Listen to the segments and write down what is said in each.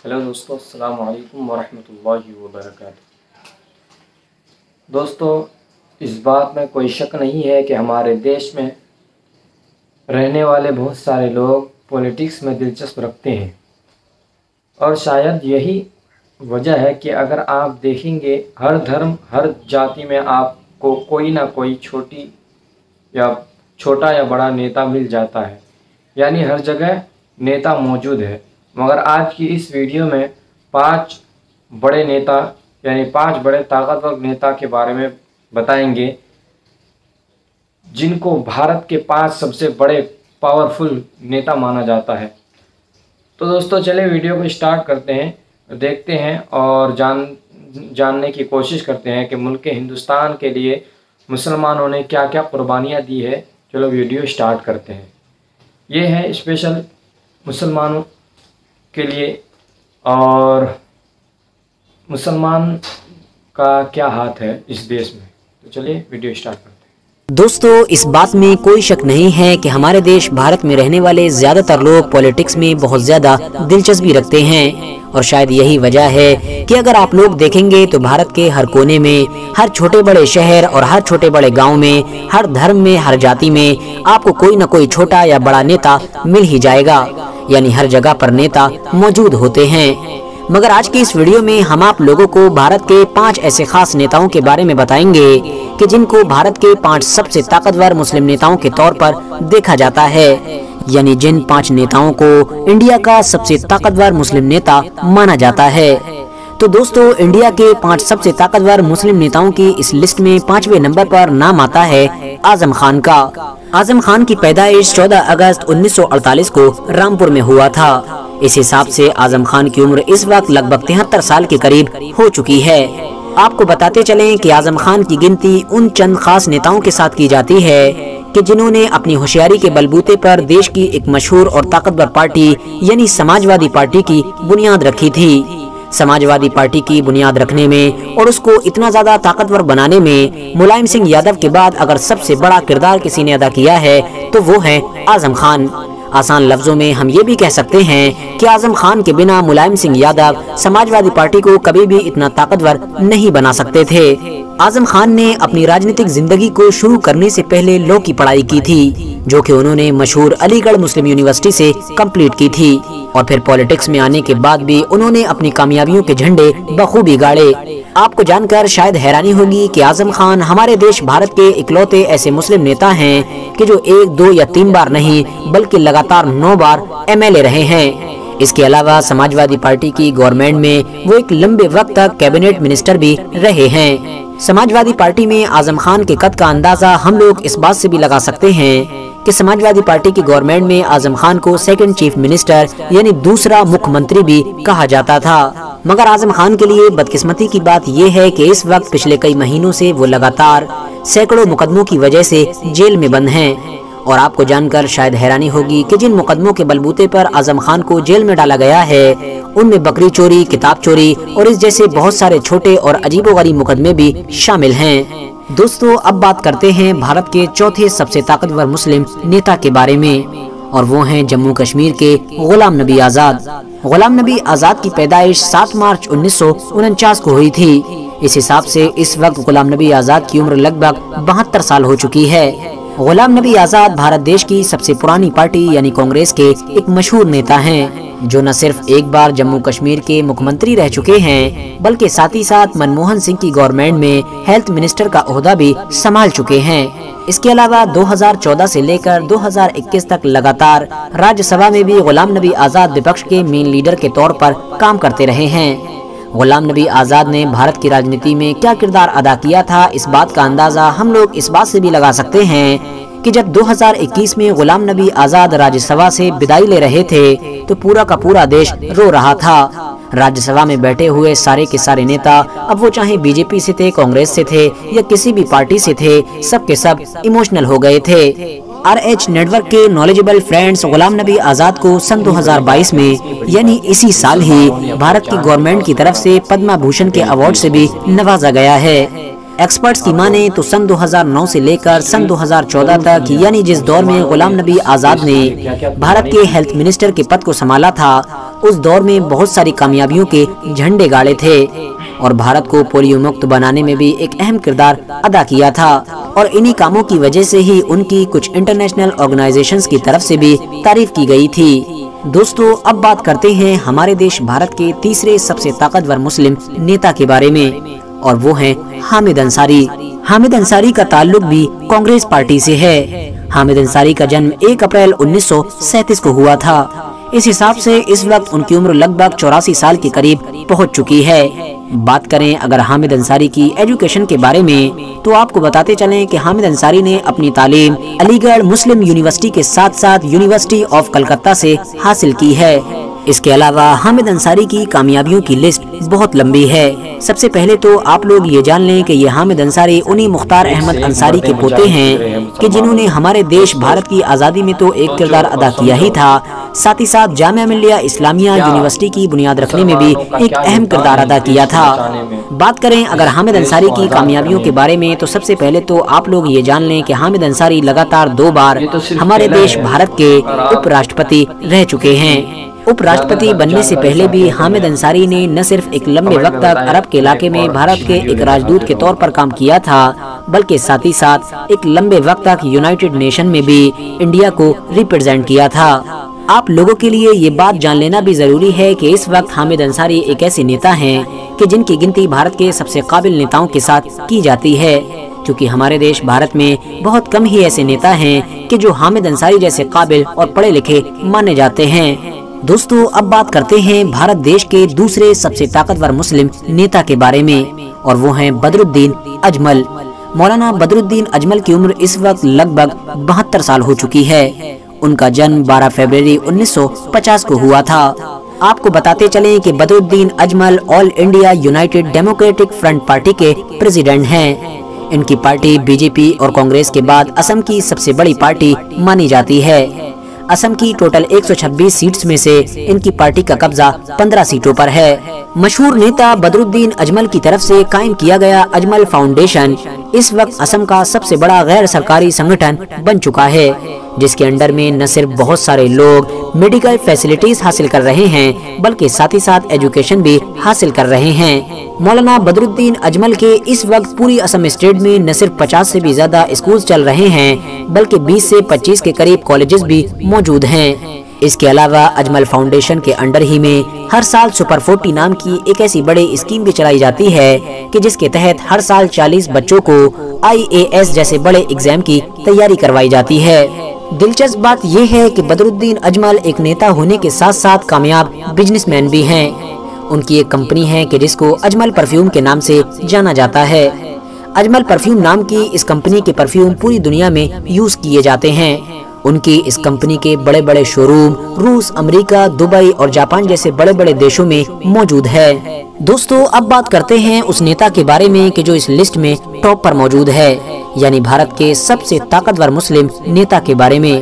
Hello दोस्तों, अस्सलाम वालेकुम वरहमतुल्लाहि वबरकातुहू। दोस्तों, इस बात में कोई शक नहीं है कि हमारे देश में रहने वाले बहुत सारे लोग पॉलिटिक्स में दिलचस्प रखते हैं और शायद यही वजह है कि अगर आप देखेंगे हर धर्म हर जाति में आपको कोई ना कोई छोटा या बड़ा नेता मिल जाता है, यानी हर जगह नेता मौजूद है। मगर आज की इस वीडियो में 5 बड़े नेता यानी 5 बड़े ताकतवर नेता के बारे में बताएंगे जिनको भारत के 5 सबसे बड़े पावरफुल नेता माना जाता है। तो दोस्तों, चलिए वीडियो को स्टार्ट करते हैं, देखते हैं और जानने की कोशिश करते हैं कि मुल्क हिंदुस्तान के लिए मुसलमानों ने क्या क्या कुर्बानियाँ दी है। चलो वीडियो स्टार्ट करते हैं। ये है स्पेशल मुसलमानों के लिए और मुसलमान का क्या हाथ है इस देश में। तो चलिए वीडियो स्टार्ट करते हैं। दोस्तों, इस बात में कोई शक नहीं है कि हमारे देश भारत में रहने वाले ज़्यादातर लोग पॉलिटिक्स में बहुत ज़्यादा दिलचस्पी रखते हैं और शायद यही वजह है कि अगर आप लोग देखेंगे तो भारत के हर कोने में, हर छोटे बड़े शहर और हर छोटे बड़े गांव में, हर धर्म में, हर जाति में आपको कोई न कोई छोटा या बड़ा नेता मिल ही जाएगा, यानी हर जगह पर नेता मौजूद होते हैं। मगर आज की इस वीडियो में हम आप लोगों को भारत के 5 ऐसे खास नेताओं के बारे में बताएंगे कि जिनको भारत के 5 सबसे ताकतवर मुस्लिम नेताओं के तौर पर देखा जाता है, यानी जिन 5 नेताओं को इंडिया का सबसे ताकतवर मुस्लिम नेता माना जाता है। तो दोस्तों, इंडिया के 5 सबसे ताकतवर मुस्लिम नेताओं की इस लिस्ट में 5वें नंबर पर नाम आता है आजम खान का। आजम खान की पैदाइश 14 अगस्त 1948 को रामपुर में हुआ था। इस हिसाब से आजम खान की उम्र इस वक्त लगभग 73 साल के करीब हो चुकी है। आपको बताते चलें कि आजम खान की गिनती उन चंद खास नेताओं के साथ की जाती है कि जिन्होंने अपनी होशियारी के बलबूते पर देश की एक मशहूर और ताकतवर पार्टी यानी समाजवादी पार्टी की बुनियाद रखी थी। समाजवादी पार्टी की बुनियाद रखने में और उसको इतना ज्यादा ताकतवर बनाने में मुलायम सिंह यादव के बाद अगर सबसे बड़ा किरदार किसी ने अदा किया है तो वो है आजम खान। आसान लफ्जों में हम ये भी कह सकते हैं कि आजम खान के बिना मुलायम सिंह यादव समाजवादी पार्टी को कभी भी इतना ताकतवर नहीं बना सकते थे। आजम खान ने अपनी राजनीतिक जिंदगी को शुरू करने से पहले लॉ की पढ़ाई की थी, जो कि उन्होंने मशहूर अलीगढ़ मुस्लिम यूनिवर्सिटी से कंप्लीट की थी और फिर पॉलिटिक्स में आने के बाद भी उन्होंने अपनी कामयाबियों के झंडे बखूबी गाड़े। आपको जानकर शायद हैरानी होगी कि आजम खान हमारे देश भारत के इकलौते ऐसे मुस्लिम नेता हैं कि जो 1, 2 या 3 बार नहीं बल्कि लगातार 9 बार MLA रहे हैं। इसके अलावा समाजवादी पार्टी की गवर्नमेंट में वो एक लंबे वक्त तक कैबिनेट मिनिस्टर भी रहे हैं। समाजवादी पार्टी में आजम खान के कद का अंदाजा हम लोग इस बात से भी लगा सकते हैं कि समाजवादी पार्टी की गवर्नमेंट में आजम खान को सेकंड चीफ मिनिस्टर यानी दूसरा मुख्यमंत्री भी कहा जाता था। मगर आजम खान के लिए बदकिस्मती की बात यह है कि इस वक्त पिछले कई महीनों से वो लगातार सैकड़ों मुकदमों की वजह से जेल में बंद हैं। और आपको जानकर शायद हैरानी होगी कि जिन मुकदमों के बलबूते पर आजम खान को जेल में डाला गया है उनमें बकरी चोरी, किताब चोरी और इस जैसे बहुत सारे छोटे और अजीबोगरीब मुकदमे भी शामिल हैं। दोस्तों, अब बात करते हैं भारत के चौथे सबसे ताकतवर मुस्लिम नेता के बारे में और वो हैं जम्मू कश्मीर के गुलाम नबी आजाद। गुलाम नबी आजाद की पैदाइश 7 मार्च 1949 को हुई थी। इस हिसाब से इस वक्त गुलाम नबी आजाद की उम्र लगभग 72 साल हो चुकी है। गुलाम नबी आजाद भारत देश की सबसे पुरानी पार्टी यानी कांग्रेस के एक मशहूर नेता हैं, जो न सिर्फ एक बार जम्मू कश्मीर के मुख्यमंत्री रह चुके हैं बल्कि साथ ही साथ मनमोहन सिंह की गवर्नमेंट में हेल्थ मिनिस्टर का ओहदा भी संभाल चुके हैं। इसके अलावा 2014 से लेकर 2021 तक लगातार राज्यसभा में भी गुलाम नबी आजाद विपक्ष के मेन लीडर के तौर पर काम करते रहे हैं। गुलाम नबी आजाद ने भारत की राजनीति में क्या किरदार अदा किया था, इस बात का अंदाजा हम लोग इस बात से भी लगा सकते हैं कि जब 2021 में गुलाम नबी आजाद राज्यसभा से विदाई ले रहे थे तो पूरा का पूरा देश रो रहा था। राज्यसभा में बैठे हुए सारे के सारे नेता, अब वो चाहे बीजेपी से थे, कांग्रेस से थे या किसी भी पार्टी से थे, सब के सब इमोशनल हो गए थे। RH नेटवर्क के नॉलेजेबल फ्रेंड्स गुलाम नबी आजाद को सन 2022 में यानी इसी साल ही भारत की गवर्नमेंट की तरफ से पद्म भूषण के अवार्ड से भी नवाजा गया है। एक्सपर्ट्स की माने तो सन 2009 से लेकर सन 2014 तक, यानी जिस दौर में गुलाम नबी आजाद ने भारत के हेल्थ मिनिस्टर के पद को संभाला था, उस दौर में बहुत सारी कामयाबियों के झंडे गाड़े थे और भारत को पोलियो मुक्त बनाने में भी एक अहम किरदार अदा किया था। और इन्हीं कामों की वजह से ही उनकी कुछ इंटरनेशनल ऑर्गेनाइजेशंस की तरफ से भी तारीफ की गई थी। दोस्तों, अब बात करते हैं हमारे देश भारत के तीसरे सबसे ताकतवर मुस्लिम नेता के बारे में, और वो हैं हामिद अंसारी। हामिद अंसारी का ताल्लुक भी कांग्रेस पार्टी से है। हामिद अंसारी का जन्म 1 अप्रैल 1937 को हुआ था। इस हिसाब से इस वक्त उनकी उम्र लगभग 84 साल के करीब पहुंच चुकी है। बात करें अगर हामिद अंसारी की एजुकेशन के बारे में, तो आपको बताते चलें कि हामिद अंसारी ने अपनी तालीम अलीगढ़ मुस्लिम यूनिवर्सिटी के साथ साथ यूनिवर्सिटी ऑफ कलकत्ता से हासिल की है। इसके अलावा हामिद अंसारी की कामयाबियों की लिस्ट बहुत लंबी है। सबसे पहले तो आप लोग ये जान लें कि ये हामिद अंसारी उन्हीं मुख्तार अहमद अंसारी के पोते हैं कि जिन्होंने हमारे देश भारत की आज़ादी में तो एक किरदार अदा किया ही था, साथ ही साथ जामिया मिल्लिया इस्लामिया यूनिवर्सिटी की बुनियाद रखने में भी एक अहम किरदार अदा किया था। बात करें अगर हामिद अंसारी की कामयाबियों के बारे में, तो सबसे पहले तो आप लोग ये जान लें कि हामिद अंसारी लगातार 2 बार हमारे देश भारत के उपराष्ट्रपति रह चुके हैं। उपराष्ट्रपति बनने से पहले भी हामिद अंसारी ने न सिर्फ एक लंबे वक्त तक अरब के इलाके में भारत के एक राजदूत के तौर पर काम किया था, बल्कि साथ ही साथ एक लंबे वक्त तक यूनाइटेड नेशन में भी इंडिया को रिप्रेजेंट किया था। आप लोगों के लिए ये बात जान लेना भी जरूरी है कि इस वक्त हामिद अंसारी एक ऐसे नेता हैं कि जिनकी गिनती भारत के सबसे काबिल नेताओं के साथ की जाती है, क्योंकि हमारे देश भारत में बहुत कम ही ऐसे नेता हैं कि जो हामिद अंसारी जैसे काबिल और पढ़े लिखे माने जाते हैं। दोस्तों, अब बात करते हैं भारत देश के दूसरे सबसे ताकतवर मुस्लिम नेता के बारे में, और वो हैं बदरुद्दीन अजमल। मौलाना बदरुद्दीन अजमल की उम्र इस वक्त लगभग 72 साल हो चुकी है। उनका जन्म 12 फरवरी 1950 को हुआ था। आपको बताते चलें कि Badruddin Ajmal all India United democratic front party के प्रेसिडेंट हैं। इनकी पार्टी बीजेपी और कांग्रेस के बाद असम की सबसे बड़ी पार्टी मानी जाती है। असम की टोटल 126 सीट्स में से इनकी पार्टी का कब्जा 15 सीटों पर है। मशहूर नेता बदरुद्दीन अजमल की तरफ से कायम किया गया अजमल फाउंडेशन इस वक्त असम का सबसे बड़ा गैर सरकारी संगठन बन चुका है, जिसके अंडर में न सिर्फ बहुत सारे लोग मेडिकल फैसिलिटीज हासिल कर रहे हैं, बल्कि साथ ही साथ एजुकेशन भी हासिल कर रहे हैं। मौलाना बदरुद्दीन अजमल के इस वक्त पूरी असम स्टेट में न सिर्फ 50 से भी ज्यादा स्कूल चल रहे हैं, बल्कि 20 से 25 के करीब कॉलेजेस भी मौजूद हैं। इसके अलावा अजमल फाउंडेशन के अंडर ही में हर साल सुपर 40 नाम की एक ऐसी बड़ी स्कीम भी चलाई जाती है कि जिसके तहत हर साल 40 बच्चों को IAS जैसे बड़े एग्जाम की तैयारी करवाई जाती है। दिलचस्प बात यह है कि बदरुद्दीन अजमल एक नेता होने के साथ साथ कामयाब बिजनेसमैन भी हैं। उनकी एक कंपनी है कि जिसको अजमल परफ्यूम के नाम से जाना जाता है। अजमल परफ्यूम नाम की इस कंपनी के परफ्यूम पूरी दुनिया में यूज किए जाते हैं। उनकी इस कंपनी के बड़े बड़े शोरूम रूस, अमेरिका, दुबई और जापान जैसे बड़े बड़े देशों में मौजूद है। दोस्तों, अब बात करते हैं उस नेता के बारे में कि जो इस लिस्ट में टॉप पर मौजूद है, यानी भारत के सबसे ताकतवर मुस्लिम नेता के बारे में,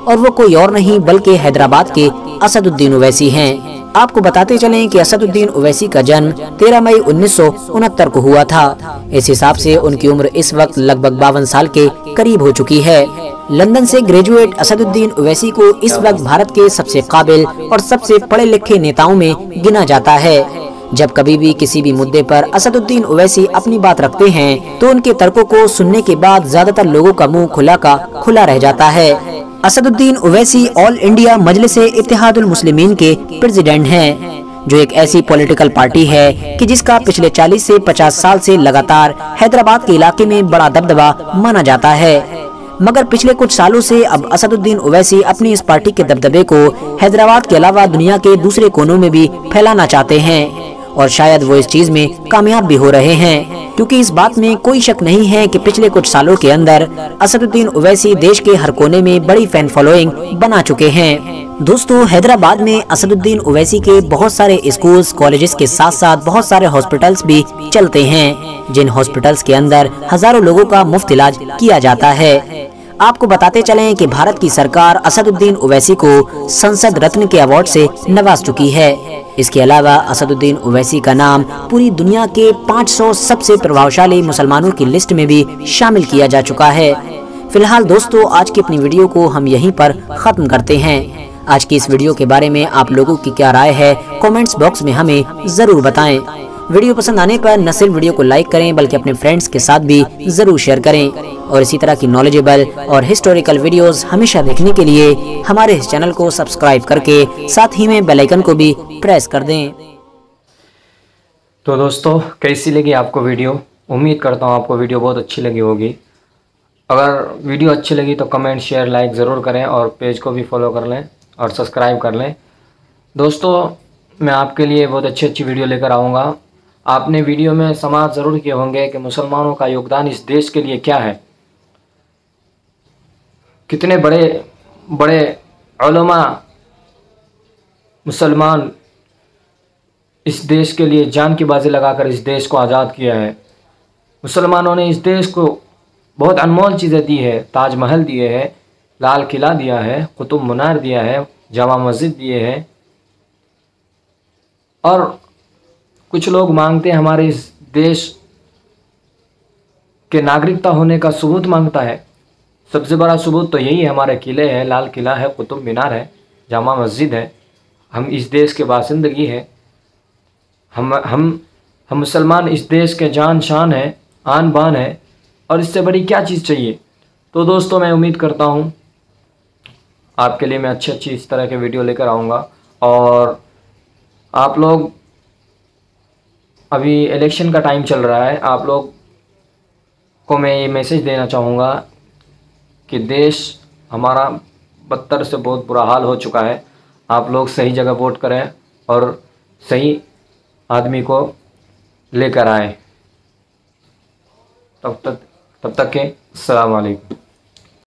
और वो कोई और नहीं बल्कि हैदराबाद के असदुद्दीन ओवैसी हैं। आपको बताते चलें कि असदुद्दीन ओवैसी का जन्म 13 मई 1969 को हुआ था। इस हिसाब से उनकी उम्र इस वक्त लगभग 52 साल के करीब हो चुकी है। लंदन से ग्रेजुएट असदुद्दीन ओवैसी को इस वक्त भारत के सबसे काबिल और सबसे पढ़े लिखे नेताओं में गिना जाता है। जब कभी भी किसी भी मुद्दे पर असदुद्दीन ओवैसी अपनी बात रखते हैं तो उनके तर्कों को सुनने के बाद ज्यादातर लोगों का मुंह खुला का खुला रह जाता है। असदुद्दीन ओवैसी ऑल इंडिया मजलिस इत्तेहादुल मुस्लिमीन के प्रेसिडेंट हैं, जो एक ऐसी पॉलिटिकल पार्टी है कि जिसका पिछले 40 से 50 साल से लगातार हैदराबाद के इलाके में बड़ा दबदबा माना जाता है। मगर पिछले कुछ सालों से अब असदुद्दीन ओवैसी अपनी इस पार्टी के दबदबे को हैदराबाद के अलावा दुनिया के दूसरे कोनों में भी फैलाना चाहते हैं, और शायद वो इस चीज में कामयाब भी हो रहे हैं, क्योंकि इस बात में कोई शक नहीं है कि पिछले कुछ सालों के अंदर असदुद्दीन ओवैसी देश के हर कोने में बड़ी फैन फॉलोइंग बना चुके हैं। दोस्तों, हैदराबाद में असदुद्दीन ओवैसी के बहुत सारे स्कूल्स, कॉलेजेस के साथ साथ बहुत सारे हॉस्पिटल्स भी चलते हैं, जिन हॉस्पिटल्स के अंदर हजारों लोगों का मुफ्त इलाज किया जाता है। आपको बताते चलें कि भारत की सरकार असदुद्दीन ओवैसी को संसद रत्न के अवार्ड से नवाज चुकी है। इसके अलावा असदुद्दीन ओवैसी का नाम पूरी दुनिया के 500 सबसे प्रभावशाली मुसलमानों की लिस्ट में भी शामिल किया जा चुका है। फिलहाल दोस्तों, आज की अपनी वीडियो को हम यहीं पर खत्म करते हैं। आज की इस वीडियो के बारे में आप लोगों की क्या राय है, कमेंट्स बॉक्स में हमें जरूर बताएं। वीडियो पसंद आने पर न सिर्फ वीडियो को लाइक करें बल्कि अपने फ्रेंड्स के साथ भी जरूर शेयर करें। और इसी तरह की नॉलेजेबल और हिस्टोरिकल वीडियोस हमेशा देखने के लिए हमारे इस चैनल को सब्सक्राइब करके साथ ही में बेल आइकन को भी प्रेस कर दें। तो दोस्तों, कैसी लगी आपको वीडियो? उम्मीद करता हूँ आपको वीडियो बहुत अच्छी लगी होगी। अगर वीडियो अच्छी लगी तो कमेंट, शेयर, लाइक ज़रूर करें और पेज को भी फॉलो कर लें और सब्सक्राइब कर लें। दोस्तों, मैं आपके लिए बहुत अच्छी वीडियो लेकर आऊँगा। आपने वीडियो में समाज ज़रूर किए होंगे कि मुसलमानों का योगदान इस देश के लिए क्या है। कितने बड़े बड़े उलमा मुसलमान इस देश के लिए जान की बाजी लगाकर इस देश को आज़ाद किया है। मुसलमानों ने इस देश को बहुत अनमोल चीज़ें दी है। ताजमहल दिए है, लाल किला दिया है, कुतुब मीनार दिया है, जामा मस्जिद दिए हैं। और कुछ लोग मांगते हैं हमारे इस देश के नागरिकता होने का सबूत मांगता है। सबसे बड़ा सबूत तो यही है, हमारे किले हैं, लाल किला है, कुतुब मीनार है, जामा मस्जिद है। हम इस देश के बासिंदगी हैं। हम मुसलमान इस देश के जान शान हैं, आन बान है, और इससे बड़ी क्या चीज़ चाहिए। तो दोस्तों, मैं उम्मीद करता हूँ आपके लिए मैं अच्छी इस तरह के वीडियो लेकर आऊँगा। और आप लोग, अभी इलेक्शन का टाइम चल रहा है, आप लोग को मैं ये मैसेज देना चाहूँगा कि देश हमारा बदतर से बहुत बुरा हाल हो चुका है। आप लोग सही जगह वोट करें और सही आदमी को लेकर आएँ। तब तक के अस्सलाम वालेकुम।